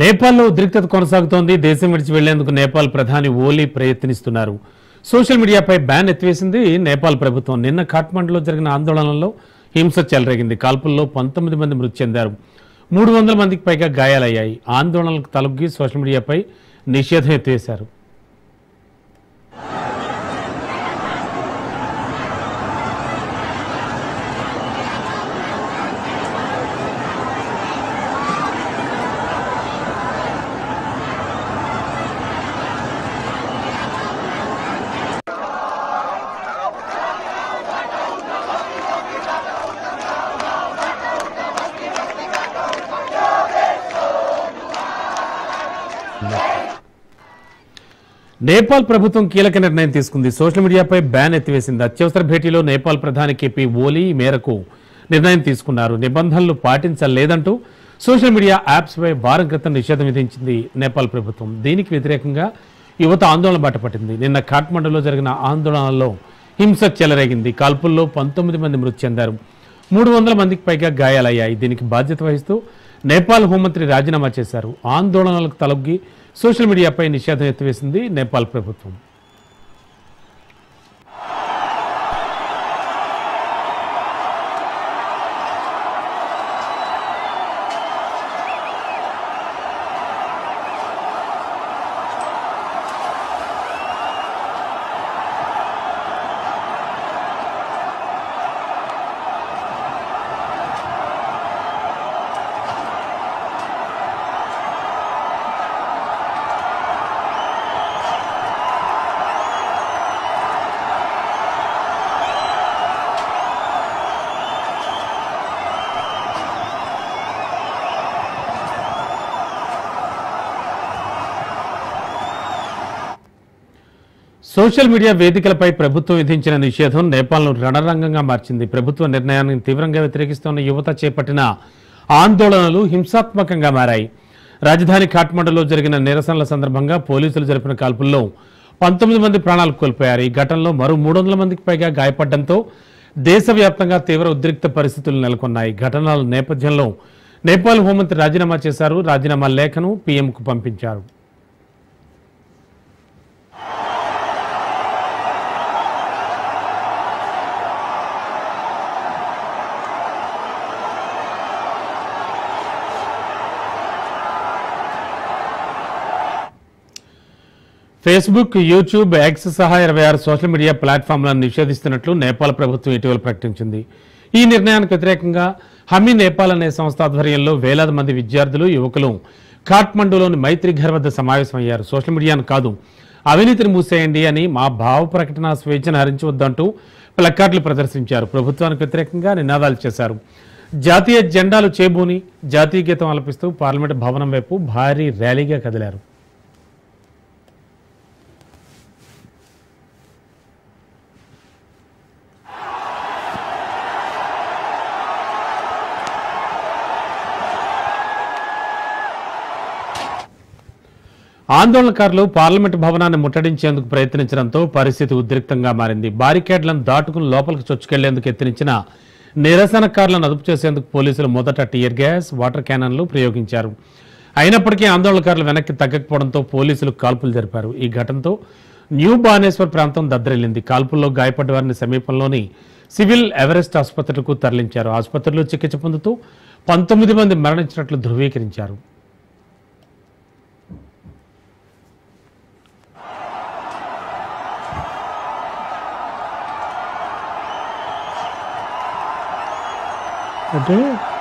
నేపాల్లో ఉద్రిక్తత కొనసాగుతోంది. దేశం విడిచి వెళ్లేందుకు నేపాల్ ప్రధాని ఓలీ ప్రయత్నిస్తున్నారు. సోషల్ మీడియాపై బ్యాన్ ఎత్తివేసింది నేపాల్ ప్రభుత్వం. నిన్న ఖాట్మండులో జరిగిన ఆందోళనలో హింస చెలరేగింది. కాల్పుల్లో 19 మంది మృతి చెందారు. 300 మందికి పైగా గాయాలయ్యాయి. ఆందోళనలకు తలొగ్గి సోషల్ మీడియాపై నిషేధం ఎత్తివేశారు. నేపాల్ ప్రభుత్వం కీలక నిర్ణయం తీసుకుంది. సోషల్ మీడియాపై బ్యాన్ ఎత్తివేసింది. అత్యవసర భేటీలో నేపాల్ ప్రధాని కేపీ ఓలీ మేరకు నిర్ణయం తీసుకున్నారు. నిబంధనలు పాటించలేదంటూ సోషల్ మీడియా యాప్స్ పై వారం క్రితం నిషేధం విధించింది నేపాల్ ప్రభుత్వం. దీనికి వ్యతిరేకంగా యువత ఆందోళన బాటపట్టింది. నిన్న ఖాట్మండులో జరిగిన ఆందోళనలో హింస చెలరేగింది. కాల్పుల్లో 19 మంది మృతి చెందారు. 300 మందికి పైగా గాయాలయ్యాయి. దీనికి బాధ్యత వహిస్తూ నేపాల్ హోంమంత్రి రాజీనామా చేశారు. ఆందోళనలకు తలొగ్గి సోషల్ మీడియాపై నిషేధం ఎత్తివేసింది నేపాల్ ప్రభుత్వం. సోషల్ మీడియా వేదికలపై ప్రభుత్వం విధించిన నిషేధం నేపాల్ను రణరంగంగా మార్చింది. ప్రభుత్వ నిర్ణయాన్ని తీవ్రంగా వ్యతిరేకిస్తున్న యువత చేపట్టిన ఆందోళనలు హింసాత్మకంగా మారాయి. రాజధాని ఖాట్మండులో జరిగిన నిరసనల సందర్భంగా పోలీసులు జరిపిన కాల్పుల్లో 19 మంది ప్రాణాలు కోల్పోయారు. ఈ ఘటనలో మరో 300 మందికి పైగా గాయపడడంతో దేశవ్యాప్తంగా తీవ్ర ఉద్రిక్త పరిస్థితులు నెలకొన్నాయి. ఘటనల నేపథ్యంలో నేపాల్ హోంమంత్రి రాజీనామా చేశారు. రాజీనామా లేఖను పీఎంకు పంపించారు. ఫేస్బుక్, యూట్యూబ్, ఎక్స్ సహా 26 సోషల్ మీడియా ప్లాట్ఫామ్లను నిషేధిస్తున్నట్లు నేపాల్ ప్రభుత్వం ఇటీవల ప్రకటించింది. ఈ నిర్ణయానికి వ్యతిరేకంగా హమీ నేపాల్ అనే సంస్థ ఆధ్వర్యంలో వేలాది మంది విద్యార్థులు, యువకులు ఖాట్మండులోని మైత్రి ఘర్ వద్ద సమావేశమయ్యారు. సోషల్ మీడియాను కాదు, అవినీతిని మూసేయండి అని, మా భావ ప్రకటన స్వేచ్ఛను హరించవద్దంటూ ప్లకార్డులు ప్రదర్శించారు. ప్రభుత్వానికి వ్యతిరేకంగా నినాదాలు చేశారు. జాతీయ జెండాలు చేబూని జాతీయ గీతం ఆలపిస్తూ పార్లమెంట్ భవనం వైపు భారీ ర్యాలీగా కదిలారు. ఆందోళనకారులు పార్లమెంటు భవనాన్ని ముట్టడించేందుకు ప్రయత్నించడంతో పరిస్థితి ఉద్రిక్తంగా మారింది. బారికేడ్లను దాటుకుని లోపలికి చొచ్చుకెళ్లేందుకు యత్నించిన నిరసనకారులను అదుపు చేసేందుకు పోలీసులు మొదట టియర్ గ్యాస్, వాటర్ క్యానన్లు ప్రయోగించారు. అయినప్పటికీ ఆందోళనకారులు వెనక్కి తగ్గకపోవడంతో పోలీసులు కాల్పులు జరిపారు. ఈ ఘటనతో న్యూ బానేశ్వర్ ప్రాంతం దద్దరిల్లింది. కాల్పుల్లో గాయపడ్డ వారిని సమీపంలోని సివిల్ ఎవరెస్ట్ ఆసుపత్రికి తరలించారు. ఆసుపత్రిలో చికిత్స పొందుతూ 19 మంది మరణించినట్లు ధృవీకరించారు. Okay.